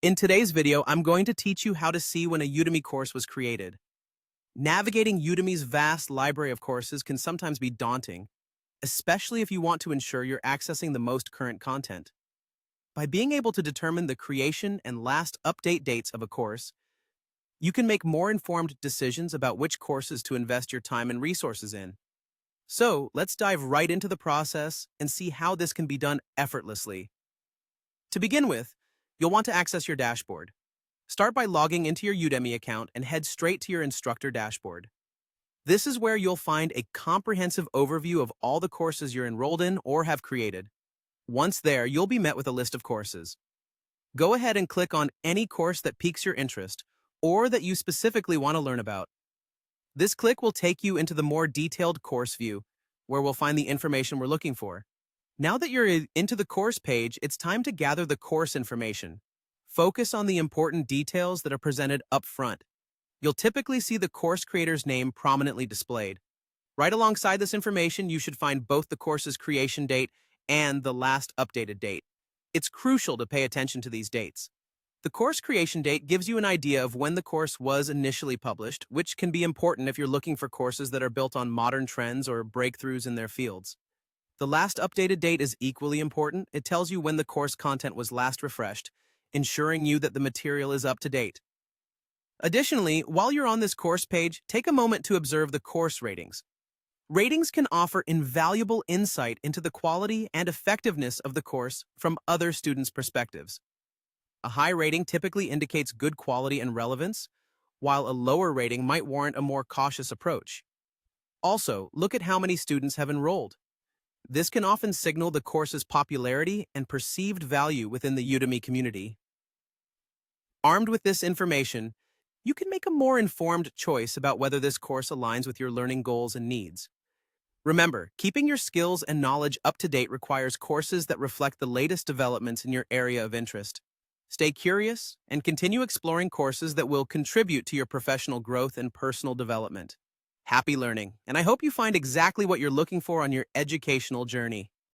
In today's video, I'm going to teach you how to see when a Udemy course was created. Navigating Udemy's vast library of courses can sometimes be daunting, especially if you want to ensure you're accessing the most current content. By being able to determine the creation and last update dates of a course, you can make more informed decisions about which courses to invest your time and resources in. So, let's dive right into the process and see how this can be done effortlessly. To begin with, you'll want to access your dashboard. Start by logging into your Udemy account and head straight to your instructor dashboard. This is where you'll find a comprehensive overview of all the courses you're enrolled in or have created. Once there, you'll be met with a list of courses. Go ahead and click on any course that piques your interest or that you specifically want to learn about. This click will take you into the more detailed course view, where we'll find the information we're looking for. Now that you're into the course page, it's time to gather the course information. Focus on the important details that are presented up front. You'll typically see the course creator's name prominently displayed. Right alongside this information, you should find both the course's creation date and the last updated date. It's crucial to pay attention to these dates. The course creation date gives you an idea of when the course was initially published, which can be important if you're looking for courses that are built on modern trends or breakthroughs in their fields. The last updated date is equally important. It tells you when the course content was last refreshed, ensuring you that the material is up to date. Additionally, while you're on this course page, take a moment to observe the course ratings. Ratings can offer invaluable insight into the quality and effectiveness of the course from other students' perspectives. A high rating typically indicates good quality and relevance, while a lower rating might warrant a more cautious approach. Also, look at how many students have enrolled. This can often signal the course's popularity and perceived value within the Udemy community. Armed with this information, you can make a more informed choice about whether this course aligns with your learning goals and needs. Remember, keeping your skills and knowledge up to date requires courses that reflect the latest developments in your area of interest. Stay curious and continue exploring courses that will contribute to your professional growth and personal development. Happy learning, and I hope you find exactly what you're looking for on your educational journey.